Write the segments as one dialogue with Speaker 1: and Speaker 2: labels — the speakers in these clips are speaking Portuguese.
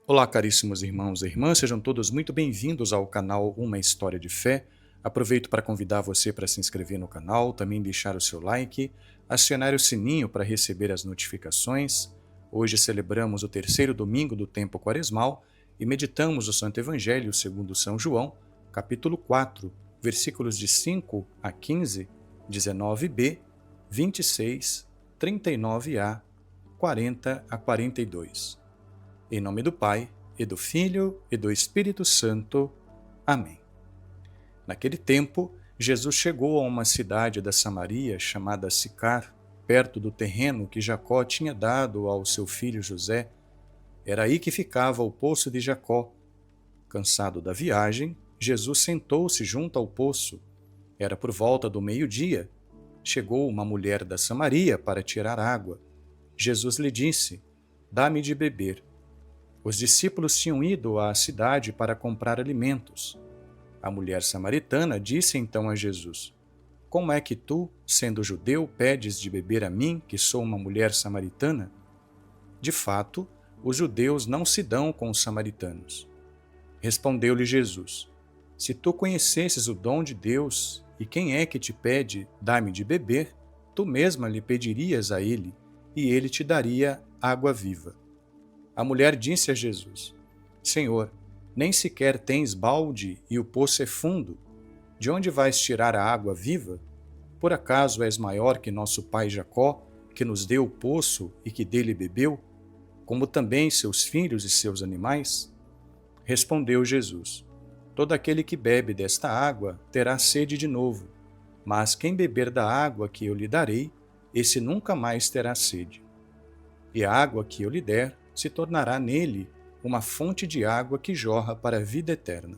Speaker 1: Olá, caríssimos irmãos e irmãs, sejam todos muito bem-vindos ao canal Uma História de Fé. Aproveito para convidar você para se inscrever no canal, também deixar o seu like, acionar o sininho para receber as notificações. Hoje celebramos o terceiro domingo do tempo quaresmal e meditamos o Santo Evangelho segundo São João, capítulo 4, versículos de 5 a 15, 19b, 26, 39a, 40 a 42. Em nome do Pai, e do Filho, e do Espírito Santo. Amém. Naquele tempo, Jesus chegou a uma cidade da Samaria chamada Sicar, perto do terreno que Jacó tinha dado ao seu filho José. Era aí que ficava o poço de Jacó. Cansado da viagem, Jesus sentou-se junto ao poço. Era por volta do meio-dia. Chegou uma mulher da Samaria para tirar água. Jesus lhe disse: "Dá-me de beber." Os discípulos tinham ido à cidade para comprar alimentos. A mulher samaritana disse então a Jesus: "Como é que tu, sendo judeu, pedes de beber a mim, que sou uma mulher samaritana?" De fato, os judeus não se dão com os samaritanos. Respondeu-lhe Jesus: "Se tu conhecesses o dom de Deus e quem é que te pede, dá-me de beber, tu mesma lhe pedirias a ele, e ele te daria água viva." A mulher disse a Jesus: "Senhor, nem sequer tens balde e o poço é fundo. De onde vais tirar a água viva? Por acaso és maior que nosso pai Jacó, que nos deu o poço e que dele bebeu, como também seus filhos e seus animais?" Respondeu Jesus: "Todo aquele que bebe desta água terá sede de novo, mas quem beber da água que eu lhe darei, esse nunca mais terá sede. E a água que eu lhe der se tornará nele uma fonte de água que jorra para a vida eterna."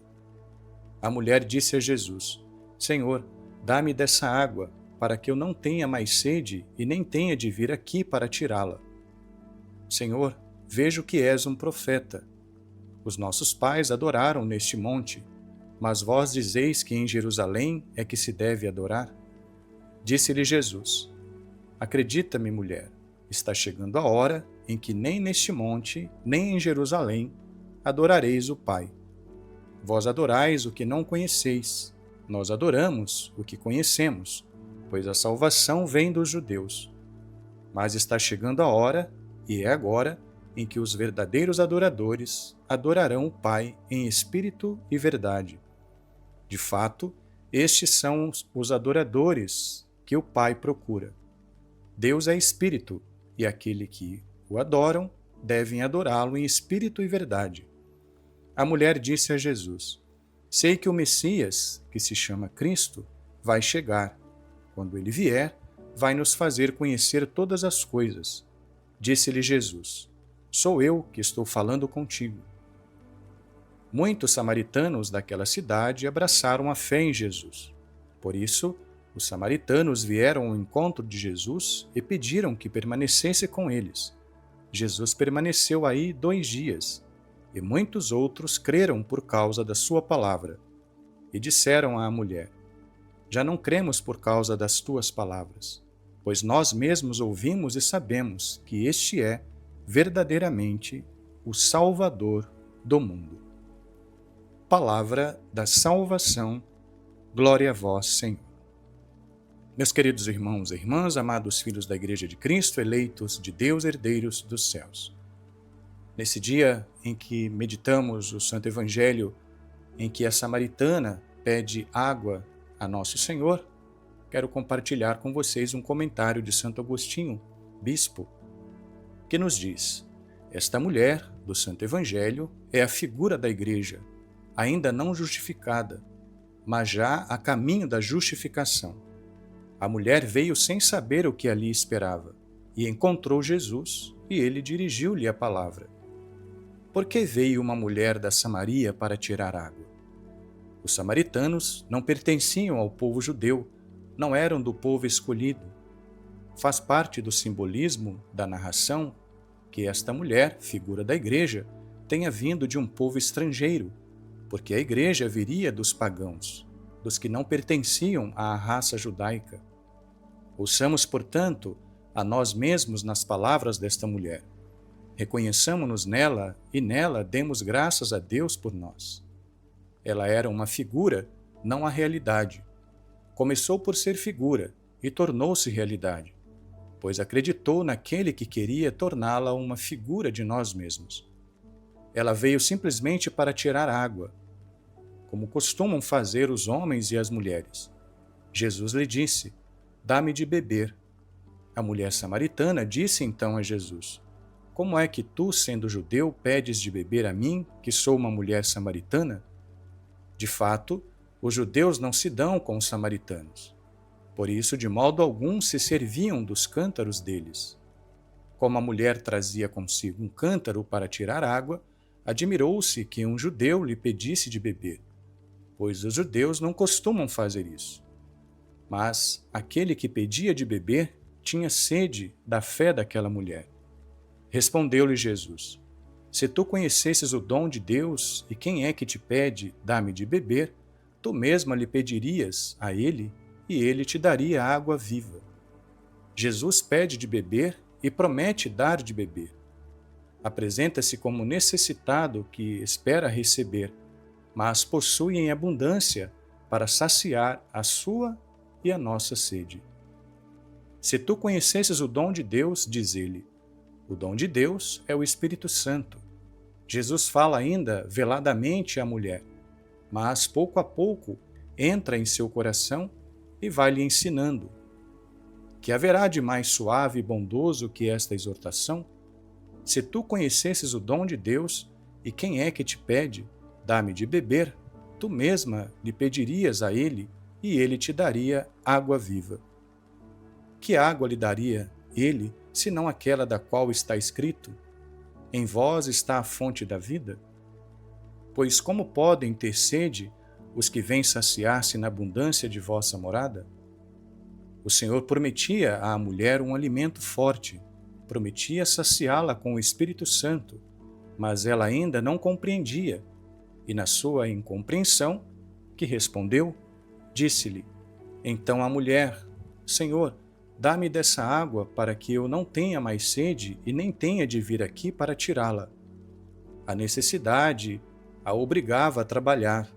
Speaker 1: A mulher disse a Jesus: "Senhor, dá-me dessa água, para que eu não tenha mais sede e nem tenha de vir aqui para tirá-la." "Senhor, vejo que és um profeta. Os nossos pais adoraram neste monte, mas vós dizeis que em Jerusalém é que se deve adorar?" Disse-lhe Jesus: "Acredita-me, mulher, está chegando a hora em que nem neste monte, nem em Jerusalém, adorareis o Pai. Vós adorais o que não conheceis, nós adoramos o que conhecemos, pois a salvação vem dos judeus. Mas está chegando a hora, e é agora, em que os verdadeiros adoradores adorarão o Pai em espírito e verdade. De fato, estes são os adoradores que o Pai procura. Deus é espírito, e aquele que o adoram devem adorá-lo em espírito e verdade." A mulher disse a Jesus: "Sei que o Messias, que se chama Cristo, vai chegar. Quando ele vier, vai nos fazer conhecer todas as coisas." Disse-lhe Jesus: "Sou eu que estou falando contigo." Muitos samaritanos daquela cidade abraçaram a fé em Jesus. Por isso, os samaritanos vieram ao encontro de Jesus e pediram que permanecesse com eles. Jesus permaneceu aí 2 dias, e muitos outros creram por causa da sua palavra. E disseram à mulher: "Já não cremos por causa das tuas palavras, pois nós mesmos ouvimos e sabemos que este é, verdadeiramente, o Salvador do mundo." Palavra da salvação. Glória a vós, Senhor. Meus queridos irmãos e irmãs, amados filhos da Igreja de Cristo, eleitos de Deus, herdeiros dos céus. Nesse dia em que meditamos o Santo Evangelho, em que a samaritana pede água a Nosso Senhor, quero compartilhar com vocês um comentário de Santo Agostinho, bispo, que nos diz: esta mulher do Santo Evangelho é a figura da Igreja, ainda não justificada, mas já a caminho da justificação. A mulher veio sem saber o que ali esperava, e encontrou Jesus, e ele dirigiu-lhe a palavra. Por que veio uma mulher da Samaria para tirar água? Os samaritanos não pertenciam ao povo judeu, não eram do povo escolhido. Faz parte do simbolismo da narração que esta mulher, figura da Igreja, tenha vindo de um povo estrangeiro, porque a Igreja viria dos pagãos, dos que não pertenciam à raça judaica. Ouçamos, portanto, a nós mesmos nas palavras desta mulher. Reconheçamo-nos nela e nela demos graças a Deus por nós. Ela era uma figura, não a realidade. Começou por ser figura e tornou-se realidade, pois acreditou naquele que queria torná-la uma figura de nós mesmos. Ela veio simplesmente para tirar água, como costumam fazer os homens e as mulheres. Jesus lhe disse: "Dá-me de beber." A mulher samaritana disse então a Jesus: "Como é que tu, sendo judeu, pedes de beber a mim, que sou uma mulher samaritana?" De fato, os judeus não se dão com os samaritanos. Por isso, de modo algum, se serviam dos cântaros deles. Como a mulher trazia consigo um cântaro para tirar água, admirou-se que um judeu lhe pedisse de beber, pois os judeus não costumam fazer isso. Mas aquele que pedia de beber tinha sede da fé daquela mulher. Respondeu-lhe Jesus: "Se tu conhecesses o dom de Deus e quem é que te pede, dá-me de beber, tu mesma lhe pedirias a ele e ele te daria água viva." Jesus pede de beber e promete dar de beber. Apresenta-se como necessitado que espera receber, mas possui em abundância para saciar a sua e a nossa sede. Se tu conhecesses o dom de Deus, diz ele, o dom de Deus é o Espírito Santo. Jesus fala ainda veladamente à mulher, mas pouco a pouco entra em seu coração e vai lhe ensinando. Que haverá de mais suave e bondoso que esta exortação? Se tu conhecesses o dom de Deus e quem é que te pede, dá-me de beber, tu mesma lhe pedirias a ele e ele te daria água viva. Que água lhe daria ele, senão aquela da qual está escrito: "Em vós está a fonte da vida"? Pois como podem ter sede os que vêm saciar-se na abundância de vossa morada? O Senhor prometia à mulher um alimento forte, prometia saciá-la com o Espírito Santo, mas ela ainda não compreendia, e na sua incompreensão, que respondeu, disse-lhe então a mulher: "Senhor, dá-me dessa água para que eu não tenha mais sede e nem tenha de vir aqui para tirá-la." A necessidade a obrigava a trabalhar,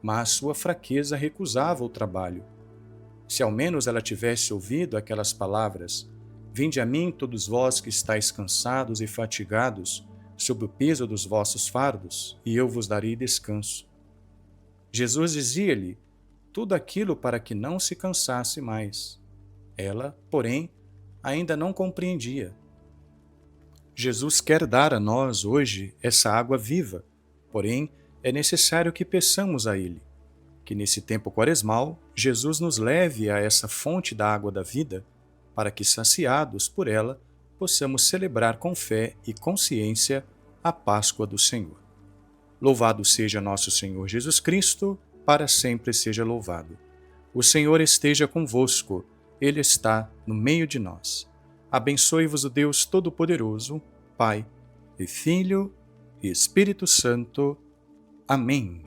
Speaker 1: mas sua fraqueza recusava o trabalho. Se ao menos ela tivesse ouvido aquelas palavras: "Vinde a mim, todos vós que estáis cansados e fatigados, sob o peso dos vossos fardos, e eu vos darei descanso." Jesus dizia-lhe tudo aquilo para que não se cansasse mais. Ela, porém, ainda não compreendia. Jesus quer dar a nós hoje essa água viva, porém é necessário que peçamos a Ele, que nesse tempo quaresmal Jesus nos leve a essa fonte da água da vida, para que, saciados por ela, possamos celebrar com fé e consciência a Páscoa do Senhor. Louvado seja nosso Senhor Jesus Cristo, para sempre seja louvado. O Senhor esteja convosco, Ele está no meio de nós. Abençoe-vos o Deus Todo-Poderoso, Pai e Filho e Espírito Santo. Amém.